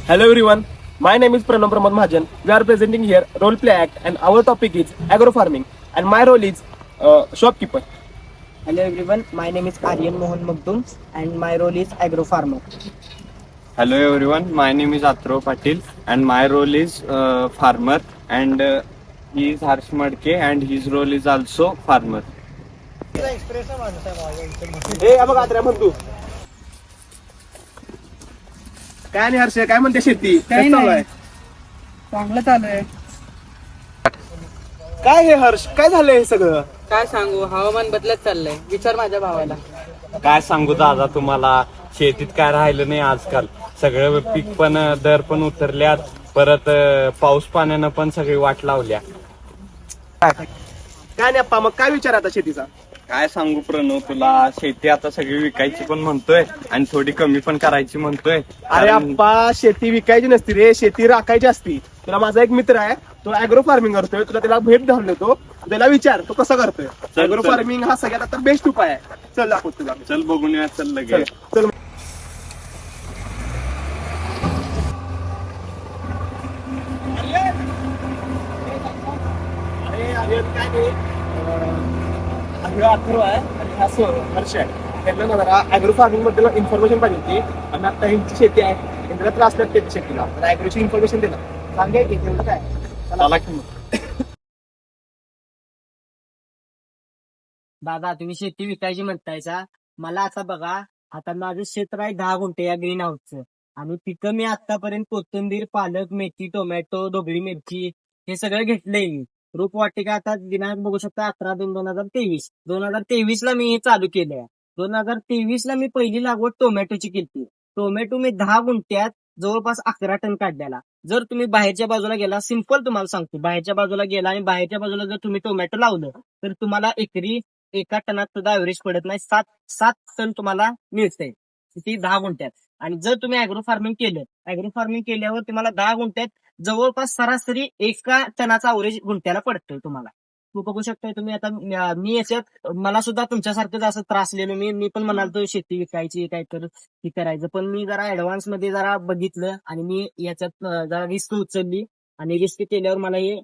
Hello everyone, my name is Pranam Pramod Mahajan. We are presenting here role play act and our topic is agro farming and my role is shopkeeper. Hello everyone, my name is Aryan Mohan Magdum and my role is agro farmer. Hello everyone, my name is Athro Patil and my role is farmer and he is Harsh Madke and his role is also farmer. हे बघ आत्र्या म्हणतो काय नाही हर्ष काय म्हणते शेती काही कसं चालू नाही. आहे? चांगलं चालू आहे. काय हे हर्ष काय झालंय हे सगळं? काय सांगू, हवामान बदलत चाललंय. विचार माझ्या भावाला. काय सांगू दादा तुम्हाला, शेतीत काय राहिलं नाही आजकाल. सगळं पीक पण दर पण उतरल्यात, परत पाऊस पाण्यानं पण सगळी वाट लावल्या. काय नाही अप्पा, मग काय विचार आता शेतीचा? काय सांगू प्रणव तुला, शेती आता सगळी विकायची पण म्हणतोय आणि थोडी कमी पण करायची म्हणतोय. अरे अप्पा, शेती विकायची नसती रे, शेती राखायची असती. तुला माझा एक मित्र आहे, तो अॅग्रो फार्मिंग करतोय. तुला त्याला भेट घालून देतो, त्याला विचार तो कसं करतोय. अॅग्रो फार्मिंग हा सगळ्यात आता बेस्ट उपाय आहे. चल दाखवतो तुला. चल बघून या, चल चल लगेच. चल. काय नाही, अथर्व आहे आणि हा हर्ष आहे. त्यांना ना जरा अॅग्रो फार्मिंग बद्दल इन्फॉर्मेशन पाहिजे होती. आणि आता ह्यांची शेती आहे, त्यांना त्रास नाही त्याची शेतीला. तर अॅग्रोची इन्फॉर्मेशन देणार सांगाय की तेवढं काय. चला की मग. दादा, तुम्ही शेती विकायची म्हणतायचा. मला आता बघा, आता माझं क्षेत्र आहे 10 गुंठे या ग्रीन हाऊसचं. आणि पिकं मी आतापर्यंत कोथिंबीर, पालक, मेथी, टोमॅटो, ढोबळी मिरची हे सगळं घेतलंय मी. रोपवाटिका आता दिनांक बघू शकता 11/2/2023. 2023 ला मी हे चालू केलंय. 2023 ला मी पहिली लागवड टोमॅटोची केली. टोमॅटो मी 10 गुंठ्यात जवळपास 11 टन काढलेला. जर तुम्ही बाहेरच्या बाजूला गेला, सिंपल तुम्हाला सांगतो, बाहेरच्या बाजूला गेला आणि बाहेरच्या बाजूला जर तुम्ही टोमॅटो लावलं तर तुम्हाला एकरी एका टनात सुद्धा ऍव्हरेज पडत नाही. 7 टन तुम्हाला मिळतंय ती 10 गुंठ्यात. आणि जर तुम्ही अॅग्रो फार्मिंग केल्यावर तुम्हाला 10 गुंठ्यात जवळपास सरासरी एका टनाचा ऍव्हरेज गुंठ्याला पडतोय तुम्हाला. तू बघू शकताय तुम्ही. आता मी याच्यात मला सुद्धा तुमच्यासारखंच असं त्रासलेलो. मी पण म्हणालतो शेती विकायची, काय तर हे करायचं. पण मी जरा ऍडव्हान्स मध्ये जरा बघितलं आणि मी याच्यात जरा रिस्क उचलली आणि रिस्क केल्यावर मला हे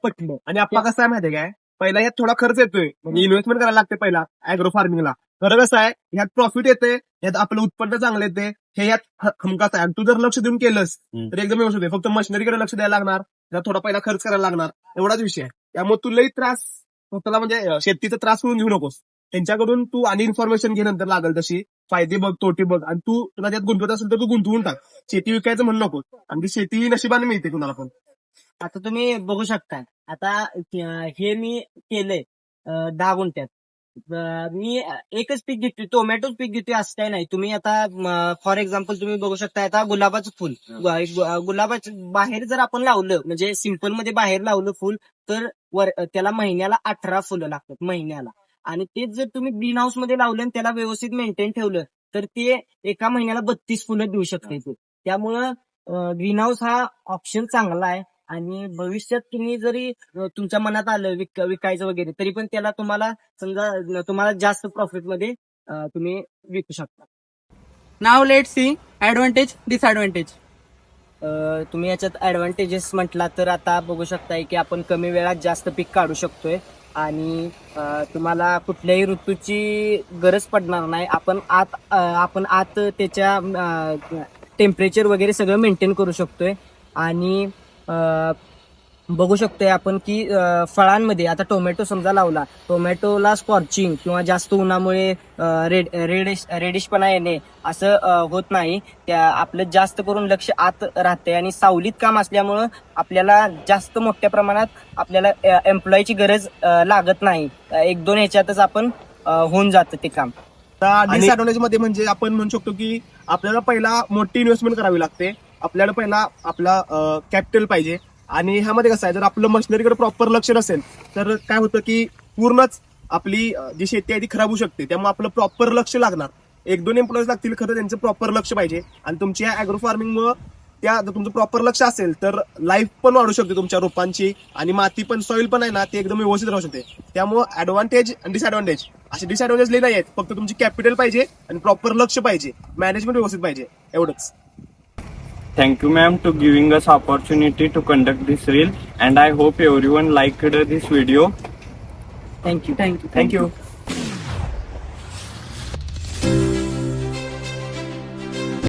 पटलं. आणि अप्पा कसं आहे माहितीये काय, पहिला यात थोडा खर्च येतोय, म्हणजे इन्व्हेस्टमेंट करायला लागते पहिला अॅग्रो फार्मिंगला. खरं कसं आहे, यात प्रॉफिट येते, यात आपलं उत्पन्न चांगलं येते, हे यात हमखास आहे. आणि तू जर लक्ष देऊन केलंस तर एकदम व्यवस्थित आहे. फक्त मशिनरीकडे लक्ष द्यायला लागणार, त्यात थोडा पहिला खर्च करायला लागणार, एवढाच विषय आहे. त्यामुळे तू लई त्रास स्वतःला म्हणजे शेतीचा त्रास करून घेऊ नकोस. त्यांच्याकडून तू आणि इन्फॉर्मेशन घे, नंतर लागल तशी. फायदे बघ, तोटे बघ, आणि तू तुला त्यात गुंतवत असेल तर तू गुंतवून टाक. शेती विकायचं म्हणू नकोस, आणि ती शेती नशिबाने मिळते कुणाला पण. आता तुम्ही बघू शकता, आता हे मी केलंय 10 गुंठ्यात. मी एकच पीक घेतोय, टोमॅटोच पीक घेतोय असं काही नाही. तुम्ही आता फॉर एक्झाम्पल तुम्ही बघू शकता, आता गुलाबाचं फुल, गुलाबाचं बाहेर जर आपण लावलं, म्हणजे सिंपल मध्ये बाहेर लावलं फुल, तर त्याला महिन्याला 18 फुलं लागतात महिन्याला. आणि तेच जर तुम्ही ग्रीन हाऊस मध्ये लावलं आणि त्याला व्यवस्थित मेंटेन ठेवलं तर ते एका महिन्याला 32 फुलं देऊ शकते. त्यामुळं ग्रीन हाऊस हा ऑप्शन चांगला आहे. आणि भविष्यात तुम्ही जरी तुमच्या मनात आलं विकायचं वगैरे, तरी पण त्याला तुम्हाला जास्त प्रॉफिट मध्ये तुम्ही विकू शकता. Now let see advantage disadvantage. तुम्ही याच्यात ऍडव्हान्टेजेस म्हटला तर आता बघू शकताय की आपण कमी वेळात जास्त पीक काढू शकतोय. आणि तुम्हाला कुठल्याही ऋतूची गरज पडणार नाही. आपण आत त्याच्या टेम्परेचर वगैरे सगळं मेंटेन करू शकतोय. आणि बघू शकतोय आपण की फळांमध्ये आता टोमॅटो समजा लावला, टोमॅटोला स्कॉर्चिंग किंवा जास्त उन्हामुळे रेडिशपणा येणे असं होत नाही. त्या आपलं जास्त करून लक्ष आत राहते आणि सावलीत काम असल्यामुळं आपल्याला जास्त मोठ्या प्रमाणात आपल्याला एम्प्लॉयची गरज लागत नाही. 1-2 ह्याच्यातच आपण होऊन जातं ते काम. डिसएडव्हान्टेज मध्ये म्हणजे आपण म्हणू शकतो की आपल्याला पहिला मोठी इन्व्हेस्टमेंट करावी लागते. आपल्याला पहिला आपला कॅपिटल पाहिजे. आणि ह्यामध्ये कसं आहे, जर आपलं मशिनरीकडे प्रॉपर लक्ष नसेल तर काय होतं की पूर्णच आपली जी शेती आहे ती खराब होऊ शकते. त्यामुळे आपलं प्रॉपर लक्ष लागणार. 1-2 एम्प्लॉईज लागतील, खरं त्यांचं प्रॉपर लक्ष पाहिजे. आणि तुमच्या अॅग्रो फार्मिंगमुळे त्या जर तुमचं प्रॉपर लक्ष असेल तर लाईफ पण वाढू शकते तुमच्या रोपांची, आणि माती पण, सॉइल पण आहे ना, ते एकदम व्यवस्थित राहू शकते. त्यामुळे ऍडव्हान्टेज आणि डिसएडव्हान्टेज असे डिसएडव्हान्टेज लई नाही आहेत. फक्त तुमची कॅपिटल पाहिजे आणि प्रॉपर लक्ष पाहिजे, मॅनेजमेंट व्यवस्थित पाहिजे, एवढंच. Thank you, ma'am, to giving us opportunity to conduct this reel, and I hope everyone liked this video. Thank you thank you.